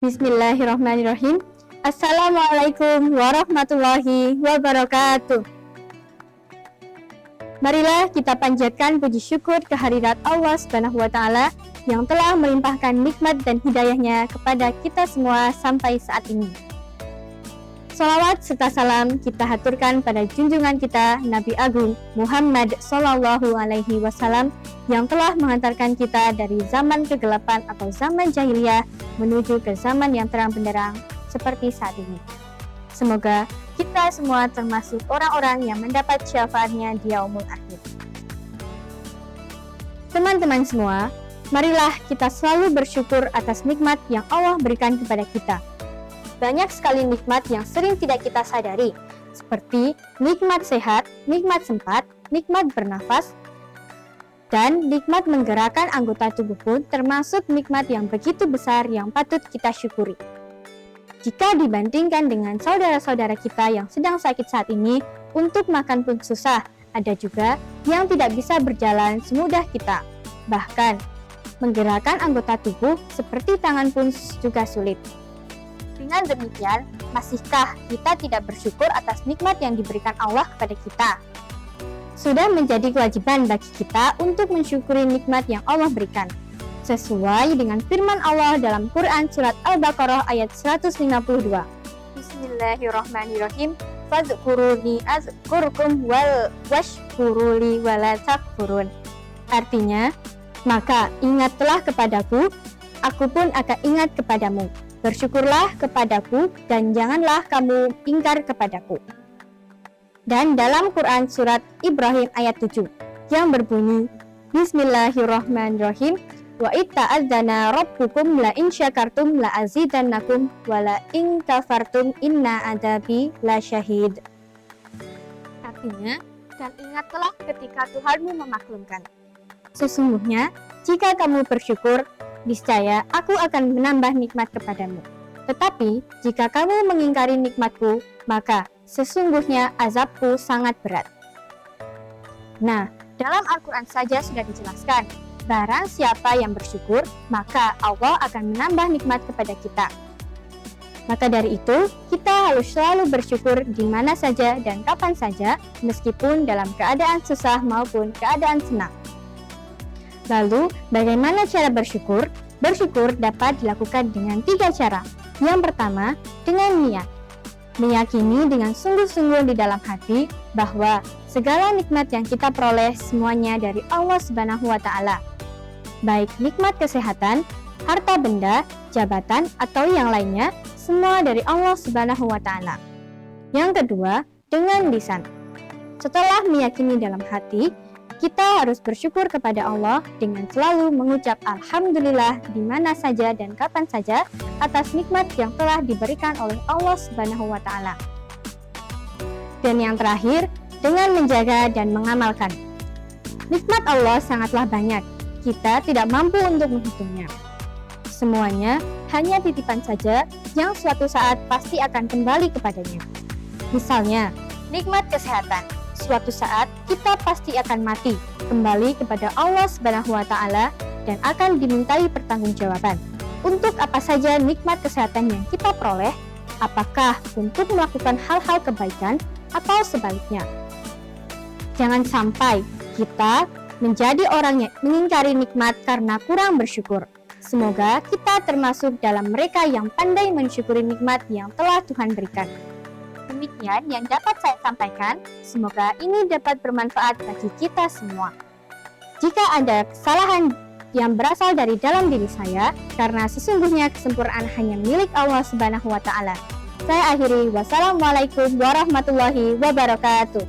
Bismillahirrahmanirrahim. Assalamualaikum warahmatullahi wabarakatuh. Marilah kita panjatkan puji syukur kehadirat Allah Subhanahu wa Ta'ala yang telah melimpahkan nikmat dan hidayahnya kepada kita semua sampai saat ini. Salawat serta salam kita haturkan pada junjungan kita Nabi Agung Muhammad Sallallahu Alaihi Wasallam yang telah mengantarkan kita dari zaman kegelapan atau zaman jahiliyah menuju ke zaman yang terang benderang seperti saat ini. Semoga kita semua termasuk orang-orang yang mendapat syafaatnya di yaumul akhir. Teman-teman semua, marilah kita selalu bersyukur atas nikmat yang Allah berikan kepada kita. Banyak sekali nikmat yang sering tidak kita sadari, seperti nikmat sehat, nikmat sempat, nikmat bernafas, dan nikmat menggerakkan anggota tubuh pun termasuk nikmat yang begitu besar yang patut kita syukuri. Jika dibandingkan dengan saudara-saudara kita yang sedang sakit saat ini, untuk makan pun susah, ada juga yang tidak bisa berjalan semudah kita. Bahkan, menggerakkan anggota tubuh seperti tangan pun juga sulit. Dengan demikian, masihkah kita tidak bersyukur atas nikmat yang diberikan Allah kepada kita? Sudah menjadi kewajiban bagi kita untuk mensyukuri nikmat yang Allah berikan. Sesuai dengan firman Allah dalam Quran Surat Al-Baqarah ayat 152. Bismillahirrahmanirrahim. Fadhkuruni azkurkum washkuruli wala takfurun. Artinya, maka ingatlah kepadaku, aku pun akan ingat kepadamu. Bersyukurlah kepadaku dan janganlah kamu ingkar kepadaku. Dan dalam Quran Surat Ibrahim ayat 7 yang berbunyi, Bismillahirrahmanirrahim. Wa itta'adzana rabbukum la in syakartum la azidannakum wa la in kafartum inna adabi la syahid. Artinya, dan ingatlah ketika Tuhanmu memaklumkan. Sesungguhnya, jika kamu bersyukur, niscaya aku akan menambah nikmat kepadamu. Tetapi, jika kamu mengingkari nikmatku, maka sesungguhnya azabku sangat berat. Nah, dalam Al-Quran saja sudah dijelaskan, barang siapa yang bersyukur, maka Allah akan menambah nikmat kepada kita. Maka dari itu, kita harus selalu bersyukur di mana saja dan kapan saja, meskipun dalam keadaan susah maupun keadaan senang. Lalu, bagaimana cara bersyukur? Bersyukur dapat dilakukan dengan 3 cara. Yang pertama, dengan niat. Meyakini dengan sungguh-sungguh di dalam hati bahwa segala nikmat yang kita peroleh semuanya dari Allah Subhanahu wa Ta'ala. Baik nikmat kesehatan, harta benda, jabatan, atau yang lainnya, semua dari Allah Subhanahu wa Ta'ala. Yang kedua, dengan lisan. Setelah meyakini dalam hati, kita harus bersyukur kepada Allah dengan selalu mengucap Alhamdulillah di mana saja dan kapan saja atas nikmat yang telah diberikan oleh Allah Subhanahu wa Ta'ala. Dan yang terakhir, dengan menjaga dan mengamalkan. Nikmat Allah sangatlah banyak, kita tidak mampu untuk menghitungnya. Semuanya hanya titipan saja yang suatu saat pasti akan kembali kepadanya. Misalnya, nikmat kesehatan. Suatu saat kita pasti akan mati, kembali kepada Allah Subhanahu wa Ta'ala dan akan dimintai pertanggungjawaban. Untuk apa saja nikmat kesehatan yang kita peroleh, apakah untuk melakukan hal-hal kebaikan atau sebaliknya? Jangan sampai kita menjadi orang yang mengingkari nikmat karena kurang bersyukur. Semoga kita termasuk dalam mereka yang pandai mensyukuri nikmat yang telah Tuhan berikan. Demikian yang dapat saya sampaikan, semoga ini dapat bermanfaat bagi kita semua. Jika ada kesalahan yang berasal dari dalam diri saya, karena sesungguhnya kesempurnaan hanya milik Allah Subhanahu wa Ta'ala. Saya akhiri, wassalamualaikum warahmatullahi wabarakatuh.